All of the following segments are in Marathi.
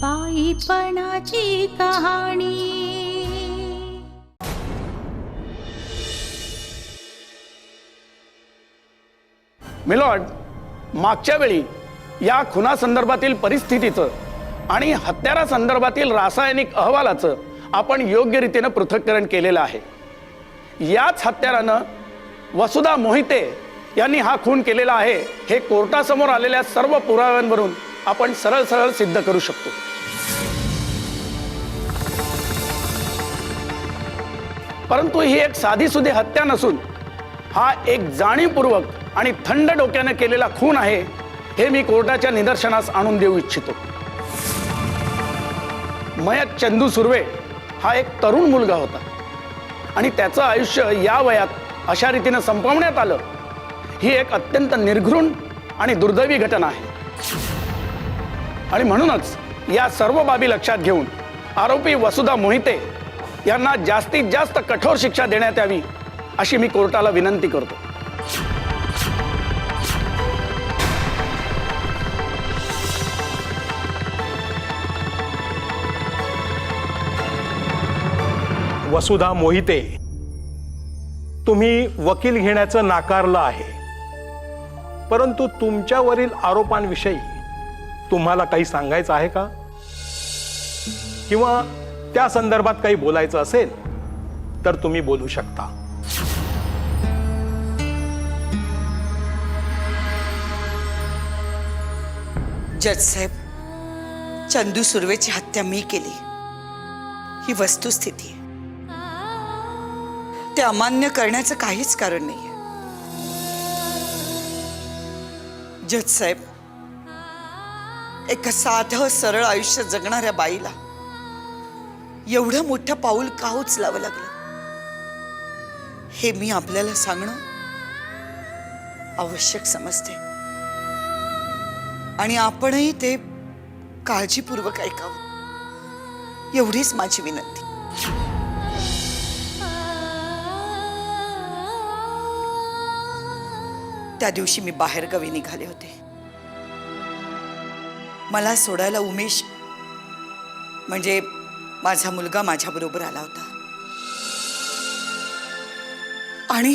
बाईपणाची कहाणी। मिलॉर्ड, मागच्या वेळी या खुना संदर्भातील परिस्थितीचं आणि हत्यारा संदर्भातील रासायनिक अहवालाचं आपण योग्य रीतीने पृथक्करण केलेलं आहे। याच हत्यारानं वसुधा मोहिते यांनी हा खून केलेला आहे हे कोर्टासमोर आलेल्या सर्व पुराव्यांवरून आपण सरळ सरळ सिद्ध करू शकतो। परंतु ही एक साधीसुधी हत्या नसून हा एक जाणीवपूर्वक आणि थंड डोक्याने केलेला खून आहे हे मी कोर्टाच्या निदर्शनास आणून देऊ इच्छितो। मयत चंदू सुर्वे हा एक तरुण मुलगा होता आणि त्याचं आयुष्य या वयात अशा रीतीने संपवण्यात आलं ही एक अत्यंत निर्घृण आणि दुर्दैवी घटना आहे। आणि म्हणूनच या सर्व बाबी लक्षात घेऊन आरोपी वसुधा मोहिते यांना जास्तीत जास्त कठोर शिक्षा देण्यात यावी अशी मी कोर्टाला विनंती करतो। वसुधा मोहिते, तुम्ही वकील घेण्याचं नाकारलं आहे, परंतु तुमच्यावरील आरोपांविषयी तुम्हाला काही सांगायचं आहे का? किंवा त्या संदर्भात काही बोलायचं असेल तर तुम्ही बोलू शकता। जज साहेब, चंदू सुर्वेची हत्या मी केली ही वस्तुस्थिती आहे। ते अमान्य करण्याचं काहीच कारण नाहीये। जज साहेब, एका साधं सरळ आयुष्य जगणाऱ्या बाईला एवढं मोठं पाऊल का उचलावं लागलं हे मी आपल्याला सांगणं आवश्यक समजते आणि आपणही ते काळजीपूर्वक ऐकावं एवढीच माझी विनंती। त्या दिवशी मी बाहेरगावी निघाले होते। मला सोडायला उमेश म्हणजे माझा मुलगा माझ्याबरोबर आला होता आणि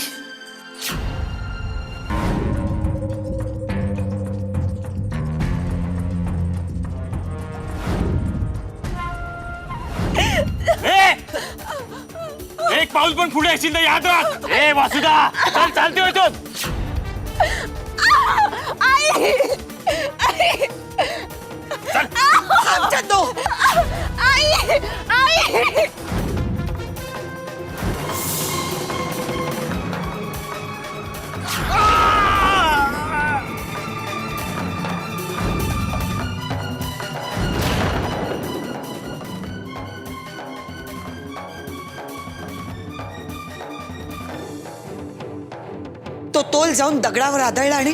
एक पाऊल पण पुढे असेल तर याद राख। ए वासुदा, चल चालते होतो। तो तोल जाऊन दगडावर आदळला आणि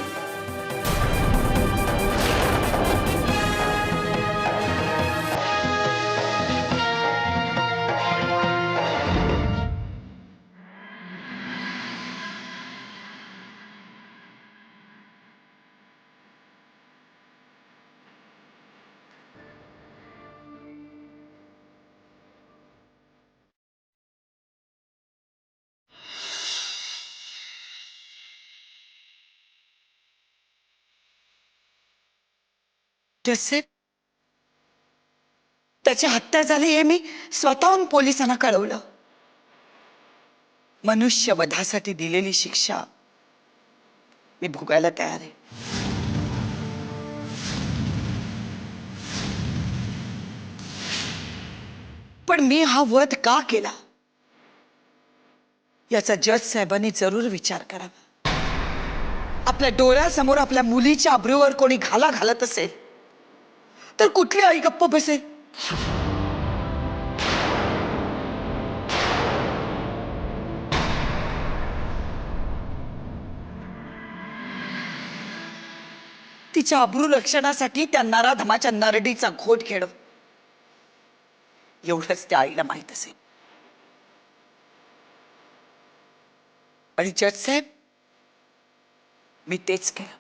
जसे त्याची हत्या झाली हे मी स्वतःहून पोलिसांना कळवलं। मनुष्यवधासाठी दिलेली शिक्षा मी भोगायला तयार आहे। पण मी हा वध का केला याचा जज साहेबांनी जरूर विचार करावा। आपल्या डोळ्यासमोर आपल्या मुलीच्या अब्रूवर कोणी घाला घालत असेल तर कुठली आई गप्प बसेल? तिच्या अब्रू रक्षणासाठी त्या नराधमाच्या नरडीचा घोट घेणं एवढंच त्या आईला माहित असेल। आणि जज साहेब, मी तेच केलं।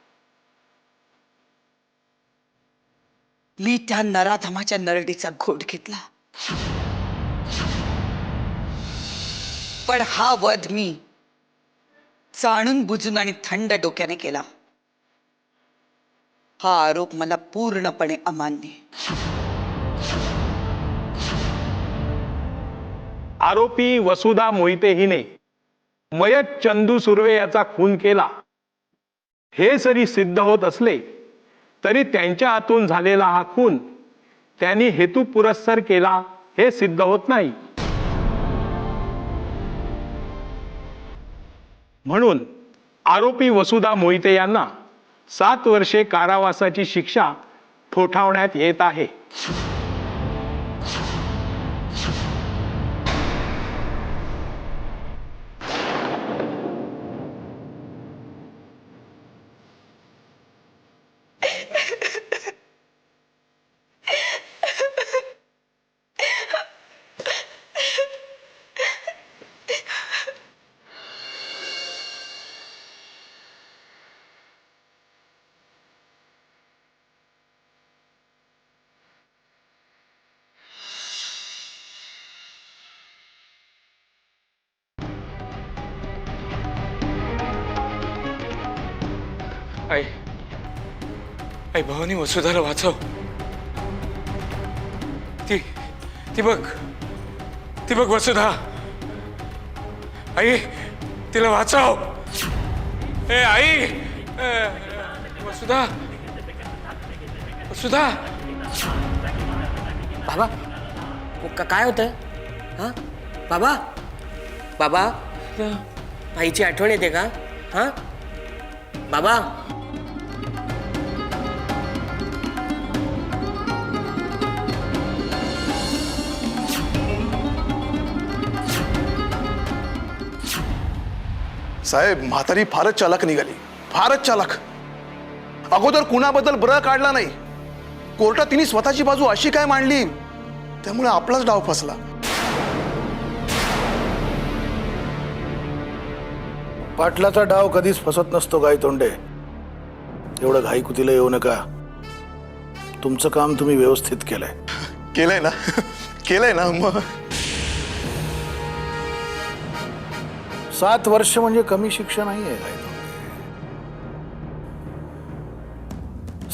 मी त्या नराधमाच्या नरडीचा घोट घेतला, पण हा वध मी जाणून बुजून आणि थंड डोक्याने केला. हा आरोप मला पूर्णपणे अमान्य आहे. आरोपी वसुधा मोहिते हिने मयत चंदू सुर्वे याचा खून केला हे जरी सिद्ध होत असले तरी त्यांच्या हातून झालेला हा खून त्यांनी हेतू पुरस्सर केला हे सिद्ध होत नाही. म्हणून आरोपी वसुधा मोहिते यांना 7 वर्षे कारावासाची शिक्षा ठोठावण्यात येत आहे. आई आई भवानी वसुधाला वाचव. ती ती बघ वसुधा. आई तिला वाचव. ए आई वसुधा वसुधा. बाबा काय होतंय? हा बाबा बाबा आईची आठवण येते का? हा बाबा. साहेब म्हातारी फारच चालाक निघाली, फारच चालाक. अगोदर कुणाबद्दल ब्र काढला नाही, कोर्टात तिने स्वतःची बाजू अशी काय मांडली, त्यामुळे आपलाच डाव फसला. पाटलाचा डाव कधीच फसत नसतो गायतोंडे. एवढं घाईकुतीला येऊ नका. तुमचं काम तुम्ही व्यवस्थित केलंय. केलंय ना केलंय ना मग. 7 वर्ष म्हणजे कमी शिक्षा नाहीये गायतोंडे.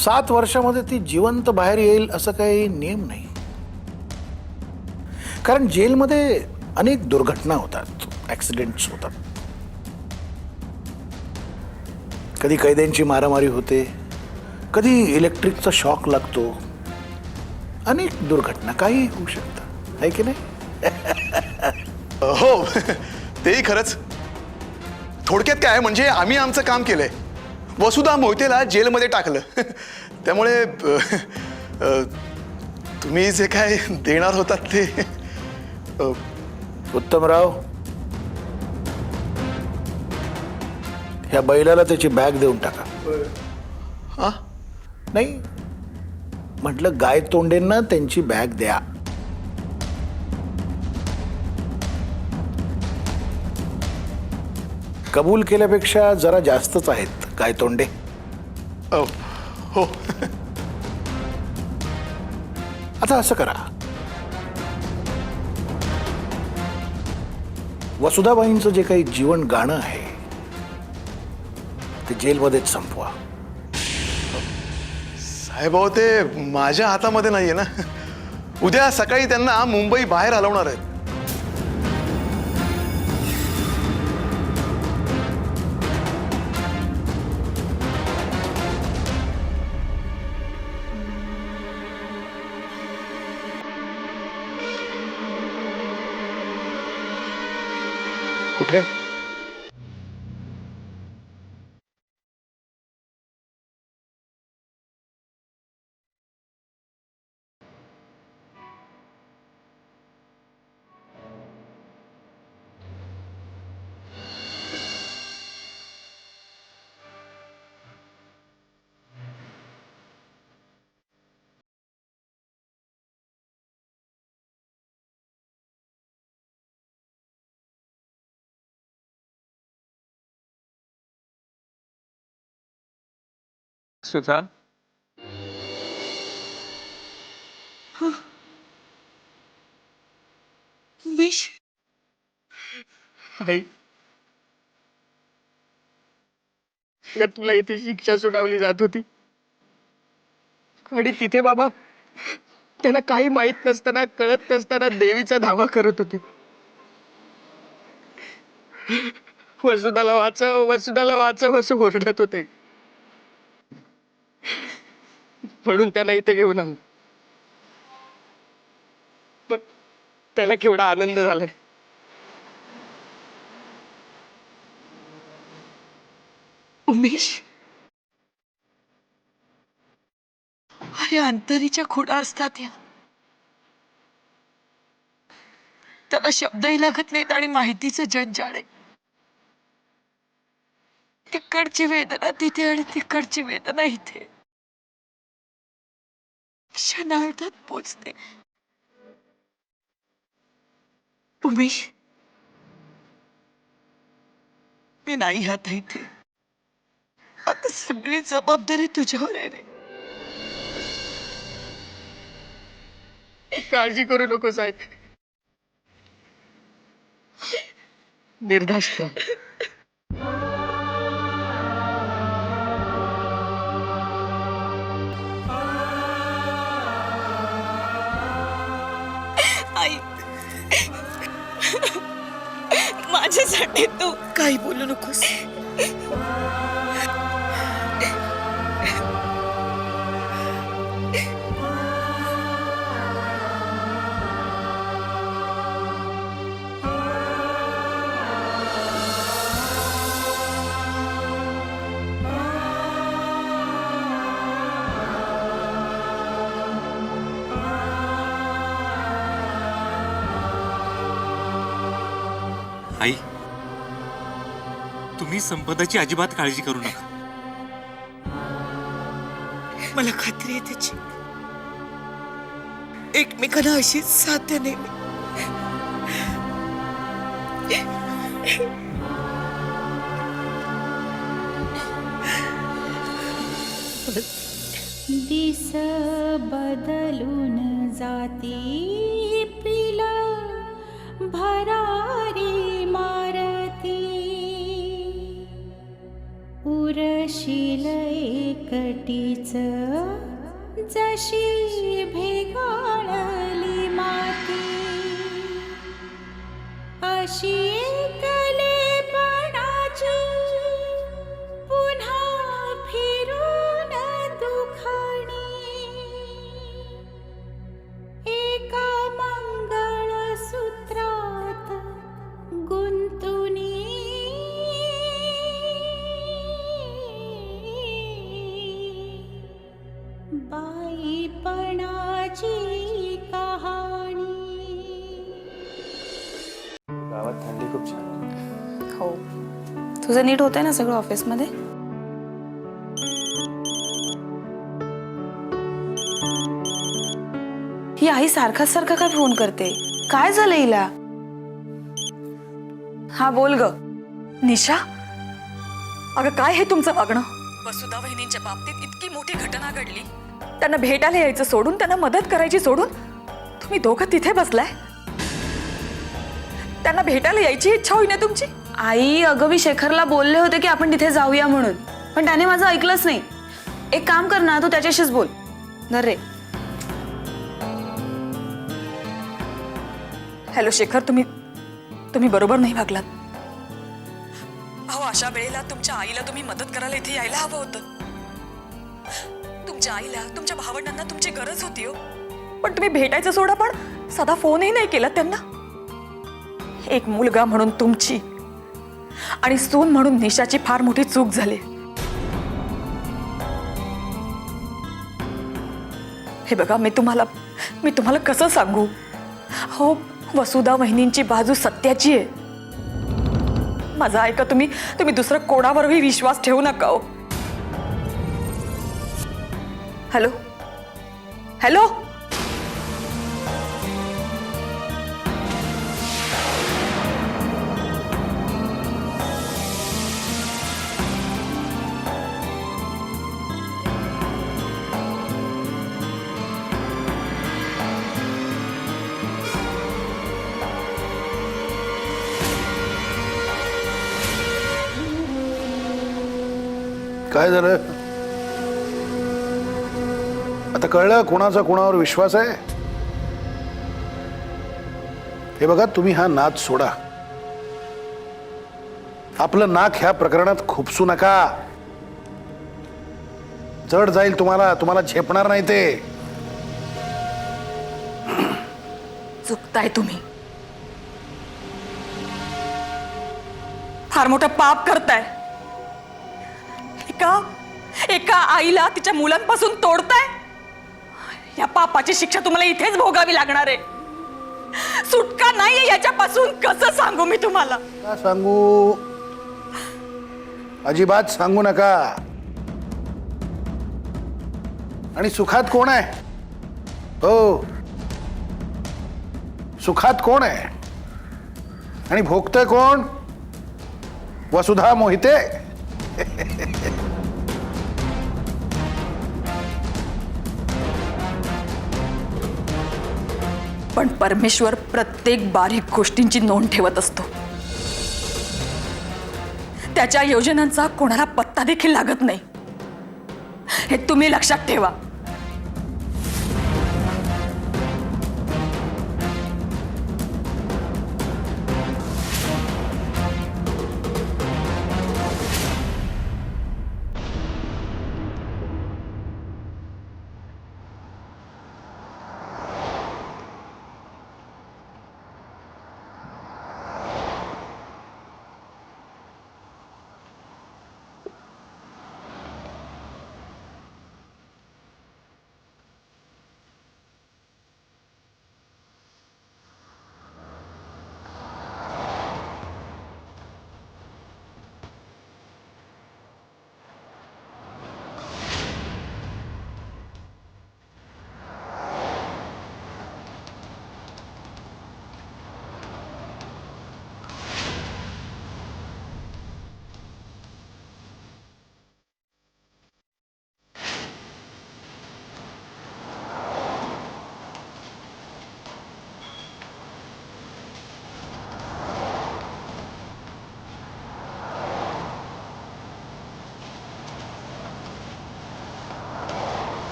7 वर्षामध्ये ती जिवंत बाहेर येईल असं काही नियम नाही. कारण जेलमध्ये अनेक दुर्घटना होतात, ऍक्सिडेंट्स होतात. कधी कैद्यांची मारामारी होते, कधी इलेक्ट्रिकचा शॉक लागतो. अनेक दुर्घटना काही होऊ शकतात, आहे की नाही? हो तेही खरंच. थोडक्यात काय म्हणजे आम्ही आमचं काम केलंय. वसुधा मोहितेला जेलमध्ये टाकलं. त्यामुळे तुम्ही जे काय देणार होतात ते. उत्तमराव, ह्या बैलाला त्याची बॅग देऊन टाका. हा नाही म्हटलं, गायतोंडेंना त्यांची बॅग द्या. कबूल केल्यापेक्षा जरा जास्तच आहेत गायतोंडे. हो आता असं करा, वसुधाबाईंचं जे काही जीवन गाणं आहे ते जेलमध्येच संपवा. साहेब अहो ते माझ्या हातामध्ये नाहीये ना. उद्या सकाळी त्यांना मुंबई बाहेर हलवणार आहेत. कुठे? सुधा आई अगं, तुला इथे शिक्षा सुनावली जात होती आणि तिथे बाबा त्याला काही माहित नसताना कळत नसताना देवीचा धावा करत होते. वसुदाला वाचव, वसुदाला वाचव असं ओरडत होते. म्हणून त्याला इथे घेऊन आलो. पण त्याला केवढा आनंद झालाय. उमेश, या अंतरीच्या खुणा असतात या. त्याला शब्दही लागत नाहीत आणि माहितीचं जंजाळ आहे. तिकडची वेदना तिथे आणि तिकडची वेदना इथे. क्षणार्धात पोचते. उमेश, मी नाही आता इथे. आता सगळी जबाबदारी तुझ्यावर आहे रे. काळजी करू नकोस आई. निर्धास्त आई, माझ्यासाठी तू काही बोलू नकोस. आई, तुम्ही संपदाची अजिबात काळजी करू नका. मला खात्री आहे त्याची. एकमेकांना अशीच साथ द्या नेहमी. दिस बदलून जाती पिला भरारी मारती उरशील एकटीच जशी भेगाळली माती अशी एकलेपणाची पुन्हा फिरून दुखाणी एका मंगळसूत्रात गुंतुनी बाईपणाची कहाणी. गावात थंडी खूप छान. हो, तुझं नीट होतंय ना सगळं ऑफिसमध्ये? ही आई सारखा काय फोन करते? काय झालं हिला? हा बोल ग. निशा, अगं काय हे तुमचं वागणं? वसुधा वहिनींच्या बाबतीत इतकी मोठी घटना घडली, त्यांना भेटायला यायचं सोडून, त्यांना मदत करायची सोडून तुम्ही दोघं तिथे बसलाय. त्यांना भेटायला यायची इच्छा होईना तुमची? आई अगं, मी शेखरला बोलले होते की आपण तिथे जाऊया म्हणून, पण त्याने माझं ऐकलंच नाही. एक काम कर ना, तू त्याच्याशीच बोल. धर रे. हॅलो शेखर, तुम्ही बरोबर नाही वागलात. अहो, अशा वेळेला तुमच्या आईला तुम्ही मदत करायला इथे यायला हवं होतं. तुमच्या आईला, तुमच्या भावंडांना तुमची गरज होती हो. पण तुम्ही भेटायचं सोडा, पण साधा फोनही नाही केला त्यांना. एक मुलगा म्हणून तुमची आणि सून म्हणून निशाची फार मोठी चूक झाली. हे बघा, मी तुम्हाला कसं सांगू? हो, वसुधा वहिनींची बाजू सत्याची आहे. माझा ऐका, तुम्ही दुसरं कोणावरही विश्वास ठेवू नका हो. हॅलो हॅलो काय झालं? आता कळलं कोणाचा कोणावर विश्वास आहे? हे बघा, तुम्ही हा नाद सोडा. आपलं नाक ह्या प्रकरणात खुपसू नका. जड जाईल तुम्हाला झेपणार नाही ते. चुकताय तुम्ही. फार मोठं पाप करताय. एका आईला तिच्या मुलांपासून तोडताय. या पापाची शिक्षा तुम्हाला इथेच भोगावी लागणार आहे. सुटका नाहीये याच्यापासून. कसं सांगू मी तुम्हाला? का सांगू? अजिबात सांगू नका. आणि सुखात कोण आहे? हो, सुखात कोण आहे आणि भोगतंय कोण? वसुधा मोहिते. पण परमेश्वर प्रत्येक बारीक गोष्टींची नोंद ठेवत असतो. त्याच्या योजनांचा कोणाला पत्ता देखील लागत नाही. हे तुम्ही लक्षात ठेवा.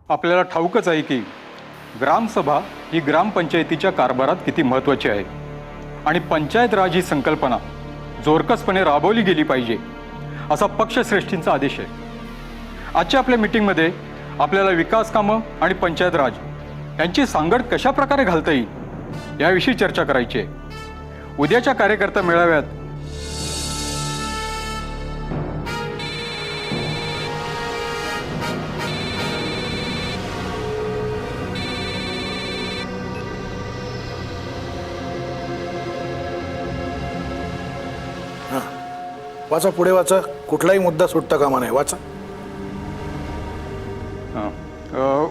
आपल्याला ठाऊकच आहे की ग्रामसभा ही ग्रामपंचायतीच्या कारभारात किती महत्त्वाची आहे आणि पंचायत राज ही संकल्पना जोरकसपणे राबवली गेली पाहिजे असा पक्षश्रेष्ठींचा आदेश आहे. आजच्या आपल्या मीटिंगमध्ये आपल्याला विकास कामं आणि पंचायत राज यांची सांगड कशा प्रकारे घालता येईल याविषयी चर्चा करायची आहे. उद्याच्या कार्यकर्ता मेळाव्यात वाचा, पुढे वाचा. कुठलाही मुद्दा सुटता कामा नये. वाचा.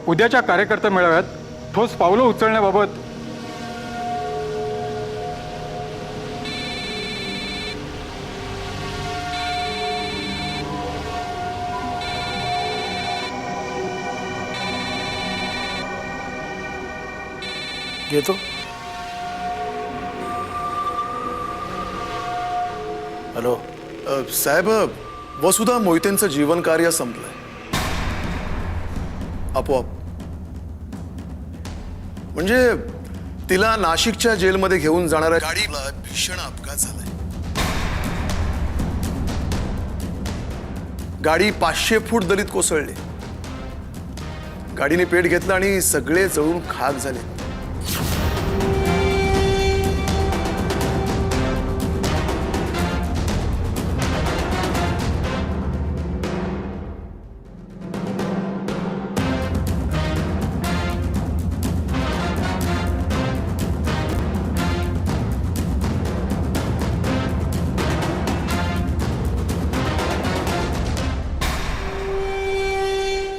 उद्याच्या कार्यकर्ता मेळाव्यात ठोस पावलं उचलण्याबाबत घेतो. हॅलो साहेब, वसुधा मोहितेंचं जीवन कार्य संपलंय आपोआप. म्हणजे तिला नाशिकच्या जेलमध्ये घेऊन जाणाऱ्या गाडीला भीषण अपघात झालाय. गाडी 500 फूट दरीत कोसळली. गाडीने पेट घेतला आणि सगळे जळून खाक झाले.